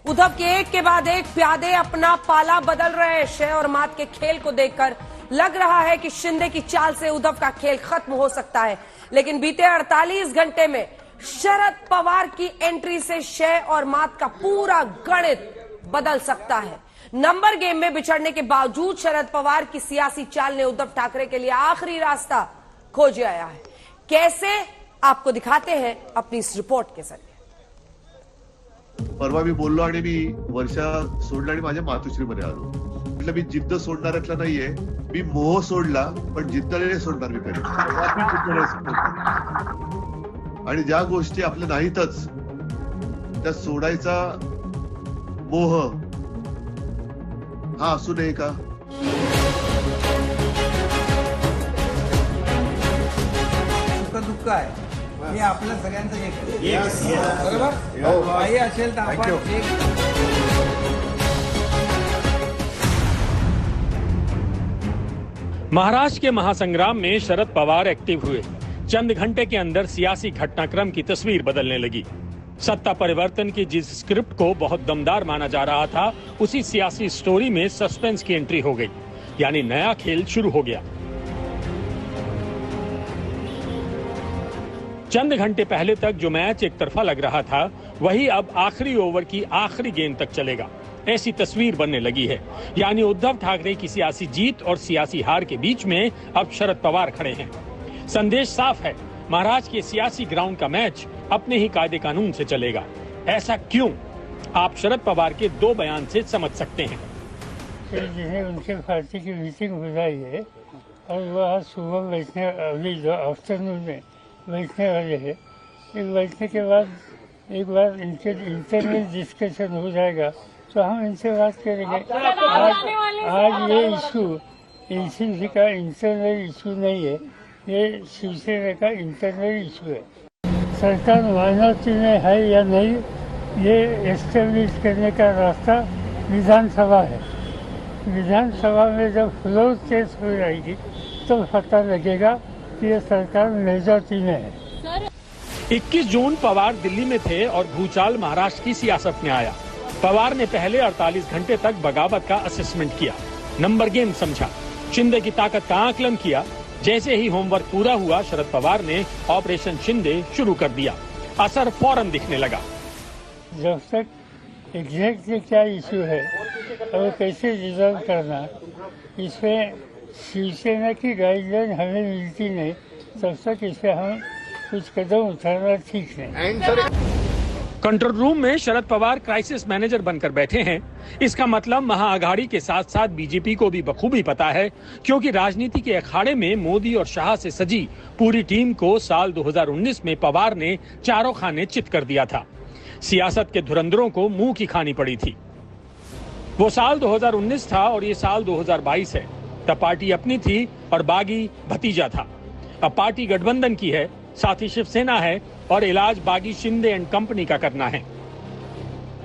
उद्धव के एक के बाद एक प्यादे अपना पाला बदल रहे हैं। शय और मात के खेल को देखकर लग रहा है कि शिंदे की चाल से उद्धव का खेल खत्म हो सकता है, लेकिन बीते 48 घंटे में शरद पवार की एंट्री से शय और मात का पूरा गणित बदल सकता है। नंबर गेम में बिछड़ने के बावजूद शरद पवार की सियासी चाल ने उद्धव ठाकरे के लिए आखिरी रास्ता खोज आया है। कैसे, आपको दिखाते हैं अपनी इस रिपोर्ट के जरिए। परवा मी बोललो आणि मी वर्षा सोडला आणि माझ्या मातोश्रीमध्ये आलो. म्हटलं मी जिद्द सोडणाऱ्यातला नाहीये, मी मोह सोडला पण जिद्द नाही सोडणार मी कधी. आणि ज्या गोष्टी आपल्या नाहीतच त्या सोडायचा मोह हा असू नये का? दुःख आहे हे आपल्या सगळ्यांचं एक बरोबर काही असेल तर आपण महाराष्ट्र के महासंग्राम में शरद पवार एक्टिव हुए। चंद घंटे के अंदर सियासी घटनाक्रम की तस्वीर बदलने लगी। सत्ता परिवर्तन की जिस स्क्रिप्ट को बहुत दमदार माना जा रहा था, उसी सियासी स्टोरी में सस्पेंस की एंट्री हो गई, यानी नया खेल शुरू हो गया। चंद घंटे पहले तक जो मैच एक तरफा लग रहा था, वही अब आखिरी ओवर की आखिरी गेंद तक चलेगा, ऐसी तस्वीर बनने लगी है। यानी उद्धव ठाकरे की सियासी जीत और सियासी हार के बीच में अब शरद पवार खड़े हैं। संदेश साफ है, महाराष्ट्र के सियासी ग्राउंड का मैच अपने ही कायदे कानून से चलेगा। ऐसा क्यों, आप शरद पवार के दो बयान से समझ सकते हैं। जिन्हें उनके पार्टी की मीटिंग बुलाई है और वह सुबह बैठने, अभी जो आफ्टरनून में बैठने वाले हैं, एक बैठने के बाद एक बार इनके इंटरनल डिस्कशन हो जाएगा तो हम इनसे बात करेंगे। आज ये इशू एनसीपी का इंटरनल इशू नहीं है, ये शिवसेना का इंटरनल इशू है। सरकार माइनॉरिटी में है या नहीं, ये एस्टेब्लिश करने का रास्ता विधानसभा है। विधानसभा में जब फ्लोर टेस्ट हो जाएगी तो पता लगेगा कि ये सरकार मेजॉरिटी में है। 21 जून पवार दिल्ली में थे और भूचाल महाराष्ट्र की सियासत में आया। पवार ने पहले 48 घंटे तक बगावत का असेसमेंट किया, नंबर गेम समझा, शिंदे की ताकत का आकलन किया। जैसे ही होमवर्क पूरा हुआ, शरद पवार ने ऑपरेशन शिंदे शुरू कर दिया। असर फौरन दिखने लगा। जब तक एग्जैक्टली क्या इशू है और कैसे रिजॉल्व करना, इसमें शिवसेना की गाइडलाइन हमें मिलती नहीं, तब तक इसे हम कुछ कदम उठाना ठीक नहीं। कंट्रोल रूम में शरद पवार क्राइसिस मैनेजर बनकर बैठे हैं। इसका मतलब महाअघाड़ी के साथ साथ बीजेपी को भी बखूबी पता है, क्योंकि राजनीति के अखाड़े में मोदी और शाह से सजी पूरी टीम को साल 2019 में पवार ने चारों खाने चित कर दिया था। सियासत के धुरंधरों को मुंह की खानी पड़ी थी। वो साल 2019 था और ये साल 2022 है। तब पार्टी अपनी थी और बागी भतीजा था। अब पार्टी गठबंधन की है, साथ ही शिवसेना है और इलाज बागी शिंदे एंड कंपनी का करना है।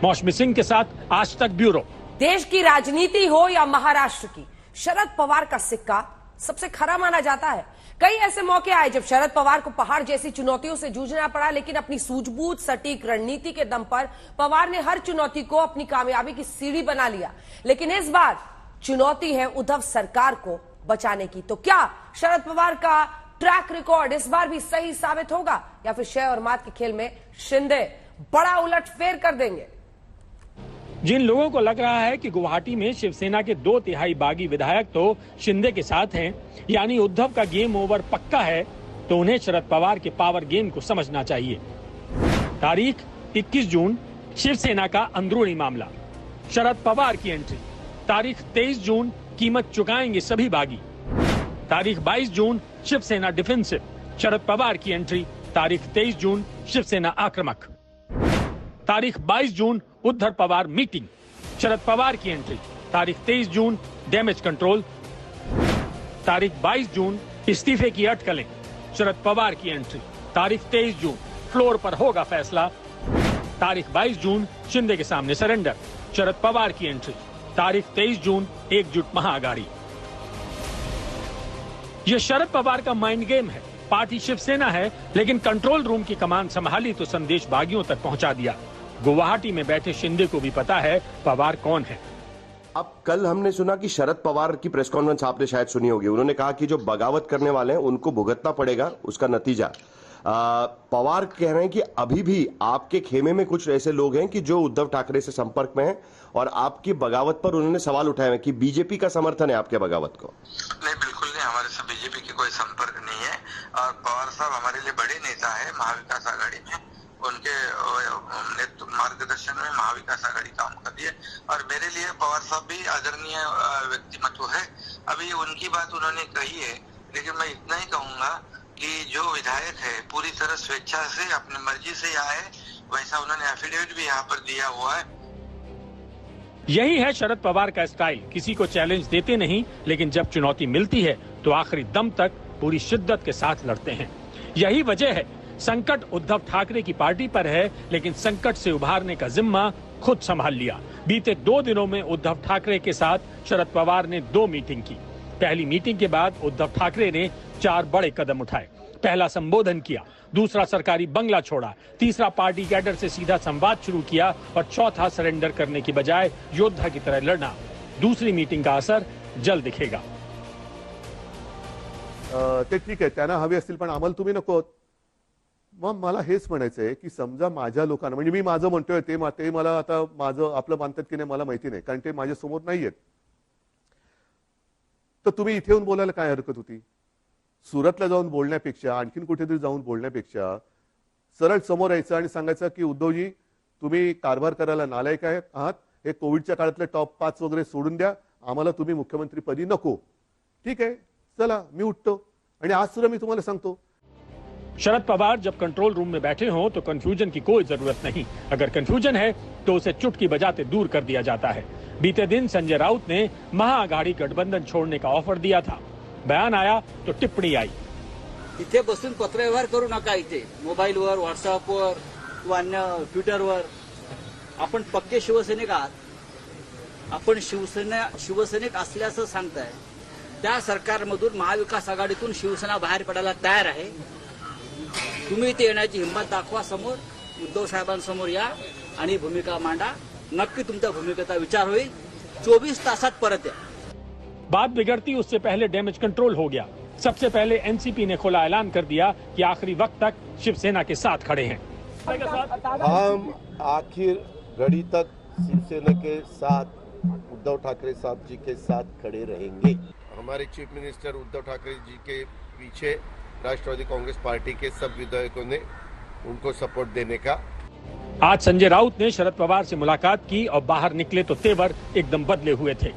मौसमी सिंह के साथ आज तक ब्यूरो। देश की राजनीति हो या महाराष्ट्र की, शरद पवार का सिक्का सबसे खरा माना जाता है। कई ऐसे मौके आए जब शरद पवार को पहाड़ जैसी चुनौतियों से जूझना पड़ा, लेकिन अपनी सूझबूझ सटीक रणनीति के दम पर पवार ने हर चुनौती को अपनी कामयाबी की सीढ़ी बना लिया। लेकिन इस बार चुनौती है उद्धव सरकार को बचाने की। तो क्या शरद पवार का ट्रैक रिकॉर्ड इस बार भी सही साबित होगा, या फिर शय और मात के खेल में शिंदे बड़ा उलटफेर कर देंगे? जिन लोगों को लग रहा है कि गुवाहाटी में शिवसेना के 2/3 बागी विधायक तो शिंदे के साथ हैं, यानी उद्धव का गेम ओवर पक्का है, तो उन्हें शरद पवार के पावर गेम को समझना चाहिए। तारीख 21 जून, शिवसेना का अंदरूनी मामला, शरद पवार की एंट्री। तारीख 23 जून, कीमत चुकाएंगे सभी बागी। तारीख 22 जून, शिवसेना डिफेंसिव, शरद पवार की एंट्री। तारीख 23 जून, शिवसेना आक्रामक। तारीख 22 जून, उद्धव पवार मीटिंग, शरद पवार की एंट्री। तारीख 23 जून, डैमेज कंट्रोल। तारीख 22 जून, इस्तीफे की अटकलें, शरद पवार की एंट्री। तारीख 23 जून, फ्लोर पर होगा फैसला। तारीख 22 जून, शिंदे के सामने सरेंडर, शरद पवार की एंट्री। तारीख 23 जून, एकजुट महाअघाड़ी। ये शरद पवार का माइंड गेम है। पार्टी शिवसेना है, लेकिन कंट्रोल रूम की कमान संभाली तो संदेश बागियों तक पहुंचा दिया। गुवाहाटी में बैठे शिंदे को भी पता है पवार कौन है। अब कल हमने सुना कि शरद पवार की प्रेस कॉन्फ्रेंस आपने शायद सुनी होगी। उन्होंने कहा कि जो बगावत करने वाले हैं उनको भुगतना पड़ेगा उसका नतीजा। पवार कह रहे हैं कि अभी भी आपके खेमे में कुछ ऐसे लोग हैं कि जो उद्धव ठाकरे से संपर्क में हैं और आपकी बगावत पर उन्होंने सवाल उठाए हैं कि बीजेपी का समर्थन है आपके बगावत को। नहीं, बिल्कुल नहीं, हमारे साथ बीजेपी की कोई संपर्क नहीं है और पवार साहब हमारे लिए बड़े नेता है महाविकास आघाड़ी में। उनके मार्गदर्शन में महाविकास आघाड़ी काम कर रही है और मेरे लिए पवार साहब भी आदरणीय व्यक्तिमत्व है। अभी उनकी बात उन्होंने कही है, लेकिन मैं इतना ही कहूंगा कि जो विधायक है पूरी तरह स्वेच्छा से अपनी मर्जी से आए, वैसा उन्होंने एफिडेविट भी यहाँ पर दिया हुआ है। यही है शरद पवार का स्टाइल, किसी को चैलेंज देते नहीं, लेकिन जब चुनौती मिलती है तो आखिरी दम तक पूरी शिद्दत के साथ लड़ते हैं। यही वजह है संकट उद्धव ठाकरे की पार्टी पर है, लेकिन संकट से उभारने का जिम्मा खुद संभाल लिया। बीते 2 दिनों में उद्धव ठाकरे के साथ शरद पवार ने 2 मीटिंग की। पहली मीटिंग के बाद उद्धव ठाकरे ने 4 बड़े कदम उठाए। पहला संबोधन किया, दूसरा सरकारी बंगला छोड़ा, तीसरा पार्टी कैडर से सीधा संवाद शुरू किया और चौथा सरेंडर करने की बजाय योद्धा की तरह लड़ना। दूसरी मीटिंग का असर जल्द दिखेगा। ते ठीक आहे, त्यांना हवे असतील पण आम्हाला तुम्ही नको। मग मला हेच म्हणायचंय की समजा माझ्या लोकांना, म्हणजे मी माझं म्हणतोय ते मला आता माझं आपलं मानतात की नाही मला माहिती नाही, कारण ते माझ्या समोर नाहीयेत। तर तुम्ही इथे येऊन बोलायला काय हरकत होती? सुरतला जाऊन बोलण्यापेक्षा, आणखीन कुठेतरी जाऊन बोलण्यापेक्षा सरळ समोर यायचं आणि सांगायचं की उद्धवजी तुम्ही कारभार करायला नालायक आहात, हे कोविडच्या काळातले टॉप 5 वगैरे सोडून द्या, आम्हाला तुम्ही मुख्यमंत्री पदी नको। ठीक आहे, चला मी उठतो आणि आज सुद्धा मी तुम्हाला सांगतो। शरद पवार जब कंट्रोल रूम में बैठे हों तो कंफ्यूजन की कोई जरूरत नहीं। अगर कंफ्यूजन है तो उसे चुटकी बजाते दूर कर दिया जाता है। बीते दिन संजय राउत ने महाआघाडी गठबंधन छोड़ने का ऑफर दिया था। बयान आया तो टिप्पणी आई। इथे बसून पत्रव्यवहार करू नका, इथे मोबाईलवर, व्हॉट्सअपवर किंवा अन्य ट्विटरवर। आपण पक्के शिवसैनिक आहात, आपण शिवसैनिक असल्याचं सांगताय। त्या सरकारमधून महाविकास आघाडीतून शिवसेना बाहेर पडायला तयार आहे। तुम्ही इथे येण्याची हिंमत दाखवा, समोर उद्धव साहेबांसमोर या आणि भूमिका मांडा। नक्की तुमच्या भूमिकेचा विचार होईल। 24 तासात परत या। बात बिगड़ती उससे पहले डैमेज कंट्रोल हो गया। सबसे पहले एनसीपी ने खुला ऐलान कर दिया कि आखिरी वक्त तक शिवसेना के साथ खड़े हैं। हम आखिर घड़ी तक शिवसेना के साथ, उद्धव ठाकरे साहब जी के साथ खड़े रहेंगे। हमारे चीफ मिनिस्टर उद्धव ठाकरे जी के पीछे राष्ट्रवादी कांग्रेस पार्टी के सब विधायकों ने उनको सपोर्ट देने का। आज संजय राउत ने शरद पवार से मुलाकात की और बाहर निकले तो तेवर एकदम बदले हुए थे।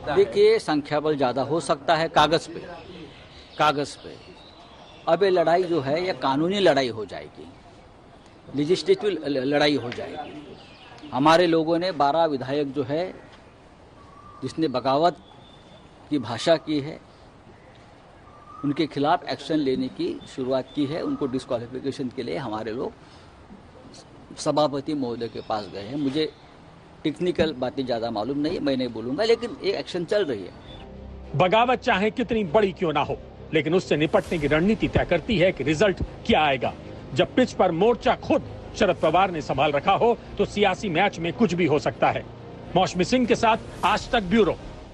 देखिए, संख्याबल ज्यादा हो सकता है कागज पे। अब ये लड़ाई जो है ये कानूनी लड़ाई हो जाएगी, लेजिस्लेटिव लड़ाई हो जाएगी। हमारे लोगों ने 12 विधायक जो है जिसने बगावत की भाषा की है उनके खिलाफ एक्शन लेने की शुरुआत की है। उनको डिस्क्वालिफिकेशन के लिए हमारे लोग सभापति महोदय के पास गए हैं। मुझे टेक्निकल बातें ज़्यादा मालूम नहीं, मैं नहीं बोलूँगा, लेकिन एक एक्शन चल रही है। बगावत चाहे कितनी बड़ी क्यों ना हो, लेकिन उससे निपटने की रणनीति तय करती है कि रिजल्ट क्या आएगा। जब पिच पर मोर्चा खुद शरद पवार ने संभाल रखा हो तो सियासी मैच में कुछ भी हो सकता है। मौसमी सिंह के साथ आज तक ब्यूरो।